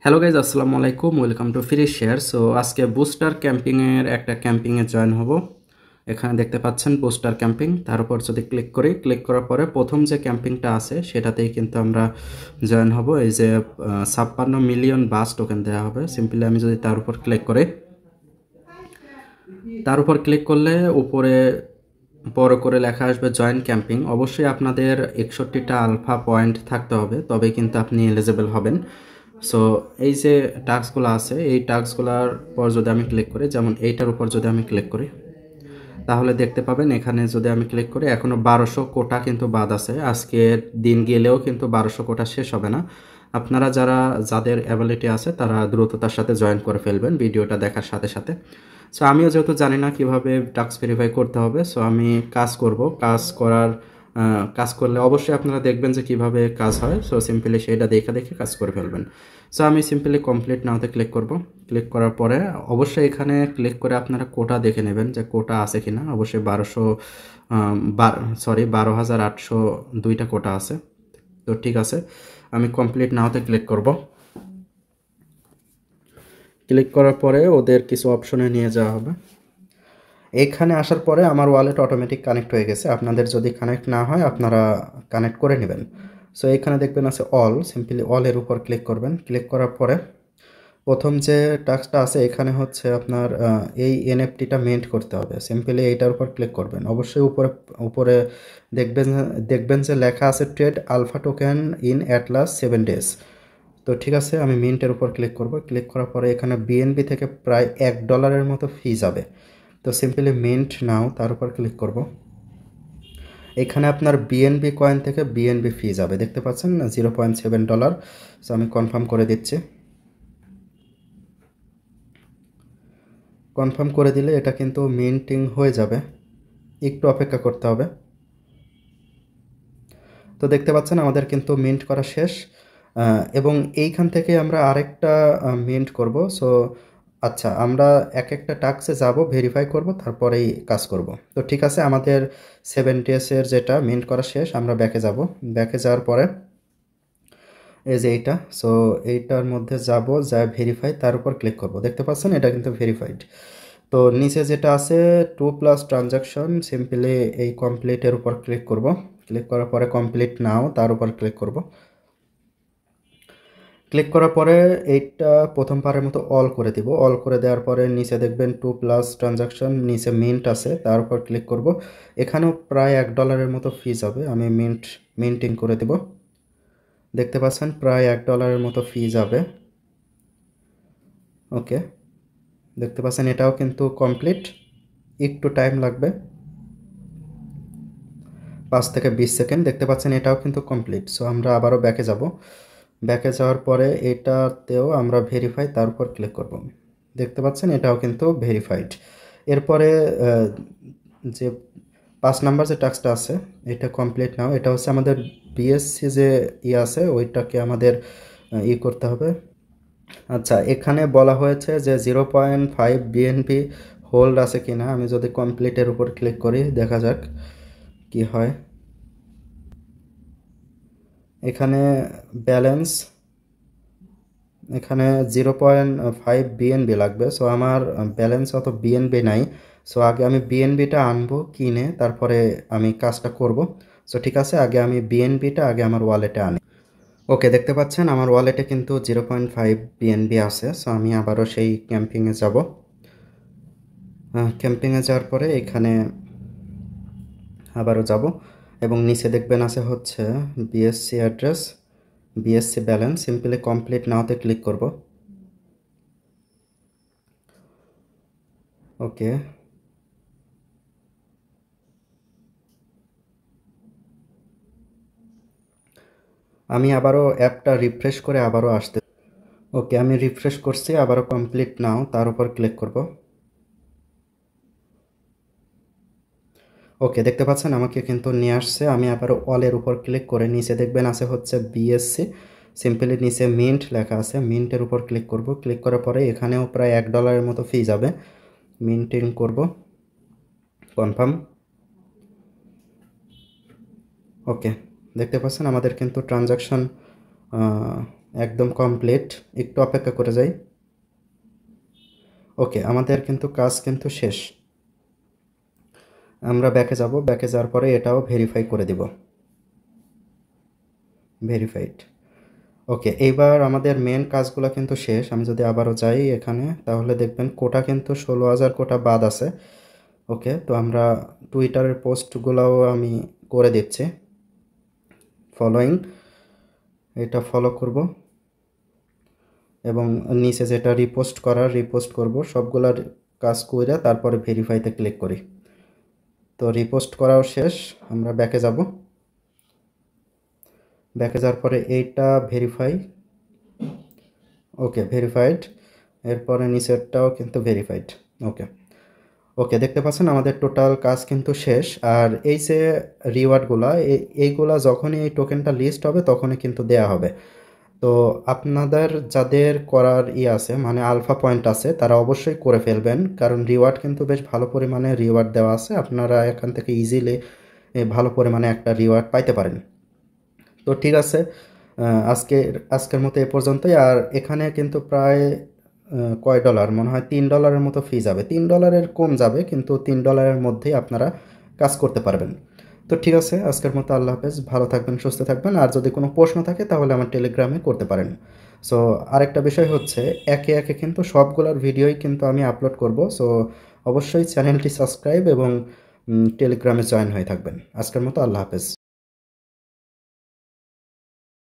Hello guys, আসসালামু আলাইকুম। Welcome to free share. So আজকে বুস্টার ক্যাম্পিংয়ের একটা ক্যাম্পিংয়ে জয়েন হব। এখানে দেখতে পাচ্ছেন বুস্টার ক্যাম্পিং। তার উপর যদি ক্লিক করার পরে প্রথম যে ক্যাম্পিংটা আছে সেটাতেই কিন্তু আমরা জয়েন হব। এই যে 56 মিলিয়ন বাস টোকেন দেওয়া হবে। সিম্পলি আমি যদি তার উপর ক্লিক করি, তার উপর ক্লিক করলে উপরে বড় করে লেখা আসবে জয়েন ক্যাম্পিং। অবশ্যই আপনাদের 61টা আলফা পয়েন্ট থাকতে হবে, তবে কিন্তু আপনি এলিজেবল হবেন। সো এই যে টাস্কগুলো আছে, এই টাস্কগুলোর পর যদি আমি ক্লিক করি, যেমন এইটার উপর যদি আমি ক্লিক করি, তাহলে দেখতে পাবেন এখানে যদি আমি ক্লিক করি এখনও 1200 কোটা কিন্তু বাদ আছে। আজকে দিন গেলেও কিন্তু 1200 কোটা শেষ হবে না। আপনারা যাদের অ্যাবিলিটি আছে তারা দ্রুততার সাথে জয়েন করে ফেলবেন ভিডিওটা দেখার সাথে সাথে। সো আমিও যেহেতু জানি না কিভাবে টাস্ক ভেরিফাই করতে হবে, সো আমি কাজ করলে অবশ্যই আপনারা দেখবেন যে কিভাবে কাজ হয়। সো সিম্পলি সেটা দেখে দেখে কাজ করে ফেলবেন। সো আমি সিম্পলি কমপ্লিট নাওতে ক্লিক করব। ক্লিক করার পরে অবশ্যই এখানে ক্লিক করে আপনারা কোটা দেখে নেবেন যে কোটা আছে কিনা। অবশ্যই 12,802টা কোটা আছে। তো ঠিক আছে, আমি কমপ্লিট নাওতে ক্লিক করব। ক্লিক করার পরে ওদের কিছু অপশনে নিয়ে যাওয়া হবে। এখানে আসার পরে আমার ওয়ালেট অটোমেটিক কানেক্ট হয়ে গেছে। আপনাদের যদি কানেক্ট না হয় আপনারা কানেক্ট করে নেবেন। সো এখানে দেখবেন আছে অল, সিম্পলি অলের উপর ক্লিক করবেন। ক্লিক করার পরে প্রথম যে টাস্কটা আছে এখানে হচ্ছে আপনার এই এনএফটিটা মিন্ট করতে হবে। সিম্পলি এইটার উপর ক্লিক করবেন। অবশ্যই উপরে উপরে দেখবেন যে লেখা আছে trade alpha token in atlas 7 days. তো ঠিক আছে, আমি মিন্টের উপর ক্লিক করব। ক্লিক করার পরে এখানে বিএনবি থেকে প্রায় $1 মতো ফি যাবে। তো সিম্পলি মিন্ট নাও তার উপর ক্লিক করব। এখানে আপনার বিএনবি কয়েন থেকে বিএনবি ফি যাবে, দেখতে পাচ্ছেন না, $0.7। সো আমি কনফার্ম করে দিচ্ছি। কনফার্ম করে দিলে এটা কিন্তু মিন্টিং হয়ে যাবে, একটু অপেক্ষা করতে হবে। তো দেখতে পাচ্ছেন আমাদের কিন্তু মিন্ট করা শেষ, এবং এইখান থেকে আমরা আরেকটা মিন্ট করব। সো আচ্ছা, আমরা এক একটা টাস্কে যাব, ভেরিফাই করব, তারপরেই কাজ করব। তো ঠিক আছে, আমাদের 7 ডেজের যেটা মিন্ট করা শেষ, আমরা ব্যাকে যাব। ব্যাকে যাওয়ার পরে এই যে এইটা, সো এইটার মধ্যে যাব, যা ভেরিফাই, তার উপর ক্লিক করব। দেখতে পাচ্ছেন এটা কিন্তু ভেরিফাইড। তো নিচে যেটা আছে 2+ ট্রানজাকশন, সিম্পলি এই কমপ্লিটের উপর ক্লিক করব। ক্লিক করার পরে কমপ্লিট নাও তার উপর ক্লিক করব। ক্লিক করার পরে এইটা প্রথমবারের মতো অল করে দিব। অল করে দেওয়ার পরে নিচে দেখবেন 2+ ট্রানজাকশন, নিচে মিন্ট আছে, তার উপর ক্লিক করব। এখানেও প্রায় $1 মতো ফি যাবে, আমি মিন্টিং করে দেব। দেখতে পাচ্ছেন প্রায় $1 মতো ফি যাবে। ওকে, দেখতে পাচ্ছেন এটাও কিন্তু কমপ্লিট, একটু টাইম লাগবে, 5 থেকে 20 সেকেন্ড। দেখতে পাচ্ছেন এটাও কিন্তু কমপ্লিট। সো আমরা আবারও ব্যাকে যাব। ব্যাকে যাওয়ার পরে এটাতেও আমরা ভেরিফাই, তার উপর ক্লিক করব। দেখতে পাচ্ছেন এটাও কিন্তু ভেরিফাইড। এরপরে যে 5 নাম্বার যে টাস্কটা আছে এটা কমপ্লিট নাও। এটা হচ্ছে আমাদের বিএসসি যে আছে ওইটাকে আমাদের করতে হবে। আচ্ছা, এখানে বলা হয়েছে যে 0.5 বিএনপি হোল্ড আছে কিনা। আমি যদি কমপ্লিটের উপর ক্লিক করি, দেখা যাক কি হয়। এখানে ব্যালেন্স, এখানে 0.5 বিএনবি লাগবে। সো আমার ব্যালেন্স অত বিএনবি নাই। সো আগে আমি বিএনবিটা আনবো কিনে, তারপরে আমি কাজটা করব। সো ঠিক আছে, আগে আমি বিএনবিটা আগে আমার ওয়ালেটে আনি। ওকে, দেখতে পাচ্ছেন আমার ওয়ালেটে কিন্তু 0.5 বিএনবি আছে। সো আমি আবারও সেই ক্যাম্পিংয়ে যাব। ক্যাম্পিংয়ে যাওয়ার পরে এখানে আবারও যাব, এবং নিচে দেখবেন আছে হচ্ছে BSC address, BSC balance. Simply complete নাওতে ক্লিক করব। ওকে, আমি আবারও অ্যাপটা রিফ্রেশ করে আবারও আসতে। ওকে, আমি রিফ্রেশ করছি, আবারও কমপ্লিট নাও তার উপর ক্লিক করব। ওকে, দেখতে পাচ্ছেন আমাকে কিন্তু নিয়ে আসছে। আমি আবারও অলের উপর ক্লিক করে নিচে দেখবেন আছে হচ্ছে বিএসসি, সিম্পলি নিচে মিন্ট লেখা আছে, মিন্টের উপর ক্লিক করব। ক্লিক করার পরে এখানেও প্রায় $1 মতো ফি যাবে, মিন্টিং করব, কনফার্ম। ওকে, দেখতে পাচ্ছেন আমাদের কিন্তু ট্রানজাকশন একদম কমপ্লিট। একটু অপেক্ষা করে যাই। ওকে, আমাদের কিন্তু কাজ কিন্তু শেষ। আমরা ব্যাকে যাব, ব্যাকে যাওয়ার পরে এটাও ভেরিফাই করে দিব। ভেরিফাইড। ওকে, এইবার আমাদের মেন কাজগুলো কিন্তু শেষ। আমি যদি আবারও যাই এখানে, তাহলে দেখবেন কোটা কিন্তু 16,000 কোটা বাদ আছে। ওকে, তো আমরা টুইটারের পোস্টগুলোও আমি করে দিচ্ছি। ফলোয়িং, এটা ফলো করব এবং নিচে যেটা রিপোস্ট করার রিপোস্ট করব। সবগুলার কাজ করে তারপরে ভেরিফাইতে ক্লিক করি। তো রিপোস্ট করাও শেষ। আমরা ব্যাকে যাব, ব্যাকে যাওয়ার পরে এইটা ভেরিফাই। ওকে, ভেরিফাইড। এরপরে নিচেরটাও কিন্তু ভেরিফাইড। ওকে। ওকে, দেখতে পাচ্ছেন আমাদের টোটাল কাজ কিন্তু শেষ। আর এই যে রিওয়ার্ডগুলা, এইগুলা যখনই এই টোকেনটা লিস্ট হবে তখনই কিন্তু দেয়া হবে। তো আপনাদের যাদের করার আছে, মানে আলফা পয়েন্ট আছে, তারা অবশ্যই করে ফেলবেন, কারণ রিওয়ার্ড কিন্তু বেশ ভালো পরিমাণে রিওয়ার্ড দেওয়া আছে। আপনারা এখান থেকে ইজিলি ভালো পরিমাণে একটা রিওয়ার্ড পাইতে পারেন। তো ঠিক আছে, আজকের মতো এ পর্যন্তই। আর এখানে কিন্তু প্রায় কয় ডলার, মনে হয় $3 মতো ফি যাবে। $3 কম যাবে, কিন্তু $3 মধ্যেই আপনারা কাজ করতে পারবেন। তো ঠিক আছে, আজকের মতো আল্লাহ হাফেজ। ভালো থাকবেন, সুস্থ থাকবেন। আর যদি কোনো প্রশ্ন থাকে তাহলে আমার টেলিগ্রামে করতে পারেন। সো আরেকটা বিষয় হচ্ছে, একে একে কিন্তু সবগুলোর ভিডিওই কিন্তু আমি আপলোড করব। সো অবশ্যই চ্যানেলটি সাবস্ক্রাইব এবং টেলিগ্রামে জয়েন হয়ে থাকবেন। আজকের মতো আল্লাহ হাফেজ।